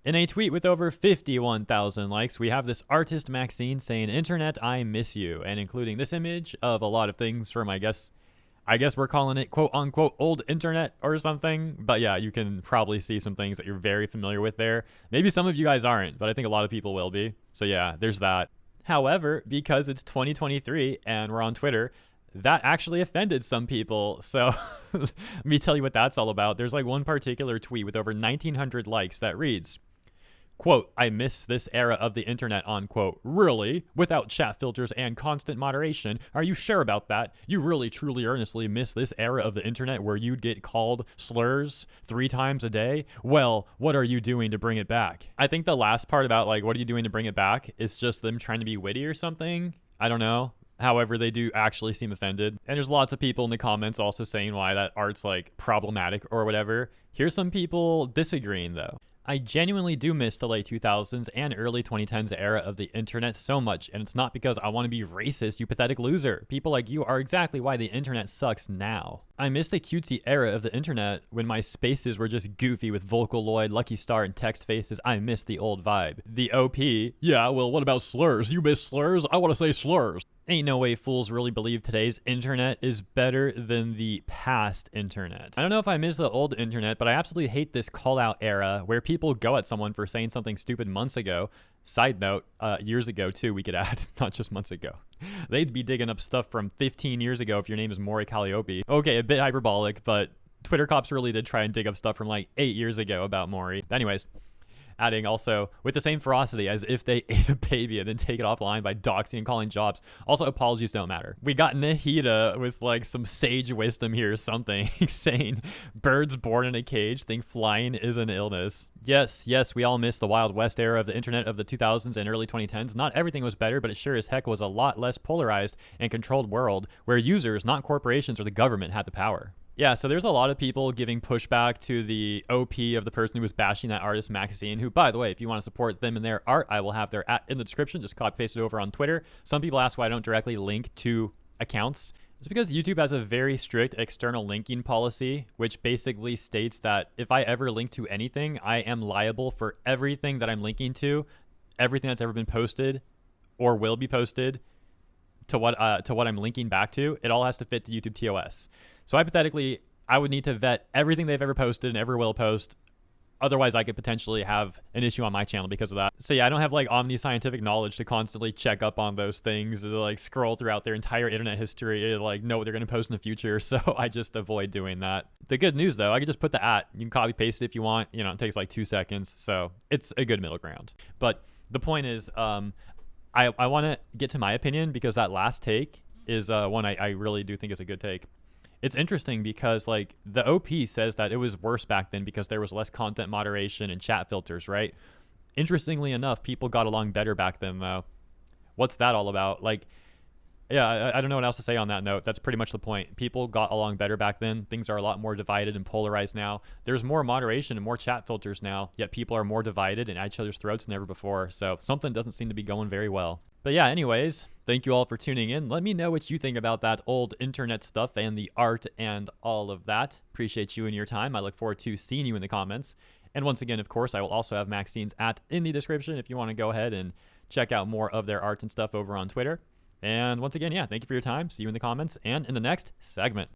In a tweet with over 51,000 likes, we have this artist Maxine saying, "Internet, I miss you," and including this image of a lot of things from, I guess we're calling it quote unquote old internet or something. But yeah, you can probably see some things that you're very familiar with there. Maybe some of you guys aren't, but I think a lot of people will be. So yeah, there's that. However, because it's 2023 and we're on Twitter, that actually offended some people. So let me tell you what that's all about. There's like one particular tweet with over 1,900 likes that reads, quote, "I miss this era of the internet," unquote. "Really? Without chat filters and constant moderation? Are you sure about that? You really, truly, earnestly miss this era of the internet where you'd get called slurs 3 times a day? Well, what are you doing to bring it back?" I think the last part about, like, what are you doing to bring it back is just them trying to be witty or something. I don't know. However, they do actually seem offended. And there's lots of people in the comments also saying why that art's, like, problematic or whatever. Here's some people disagreeing, though. "I genuinely do miss the late 2000s and early 2010s era of the internet so much, and it's not because I want to be racist, you pathetic loser. People like you are exactly why the internet sucks now. I miss the cutesy era of the internet when my spaces were just goofy with Vocaloid, Lucky Star, and text faces. I miss the old vibe." The OP, "Yeah, well, what about slurs? You miss slurs? I want to say slurs." Ain't no way fools really believe today's internet is better than the past internet. I don't know if I miss the old internet, but I absolutely hate this call out era where people go at someone for saying something stupid months ago. Side note, years ago too, we could add, not just months ago. They'd be digging up stuff from 15 years ago if your name is Maury Calliope. Okay, a bit hyperbolic, but Twitter cops really did try and dig up stuff from like 8 years ago about Maury. Anyways, adding also with the same ferocity as if they ate a baby and then take it offline by doxing and calling jobs. Also, apologies don't matter. We got Nahida with like some sage wisdom here or something saying, "Birds born in a cage think flying is an illness." Yes, we all miss the Wild West era of the internet of the 2000s and early 2010s. Not everything was better, but it sure as heck was a lot less polarized and controlled world where users, not corporations or the government, had the power. Yeah, so there's a lot of people giving pushback to the OP of the person who was bashing that artist Maxine, who, by the way, if you want to support them and their art, I will have their @ in the description. Just copy paste it over on Twitter. Some people ask why I don't directly link to accounts. It's because YouTube has a very strict external linking policy, which basically states that if I ever link to anything, I am liable for everything that I'm linking to, everything that's ever been posted or will be posted to what I'm linking back to. It all has to fit the YouTube TOS. So hypothetically, I would need to vet everything they've ever posted and ever will post. Otherwise, I could potentially have an issue on my channel because of that. So yeah, I don't have like omni-scientific knowledge to constantly check up on those things, to like scroll throughout their entire internet history, like know what they're going to post in the future. So I just avoid doing that. The good news though, I could just put the @ you can copy paste it if you want. You know, it takes like 2 seconds. So it's a good middle ground. But the point is, I want to get to my opinion because that last take is one I really do think is a good take. It's interesting because like the OP says that it was worse back then because there was less content moderation and chat filters, right? Interestingly enough, people got along better back then though. What's that all about? Like, yeah, I don't know what else to say on that note. That's pretty much the point. People got along better back then. Things are a lot more divided and polarized now. There's more moderation and more chat filters now, yet people are more divided and at each other's throats than ever before. So something doesn't seem to be going very well. But yeah, anyways, thank you all for tuning in. Let me know what you think about that old internet stuff and the art and all of that. Appreciate you and your time. I look forward to seeing you in the comments. And once again, of course, I will also have Maxine's @ in the description if you want to go ahead and check out more of their art and stuff over on Twitter. And once again, yeah, thank you for your time. See you in the comments and in the next segment.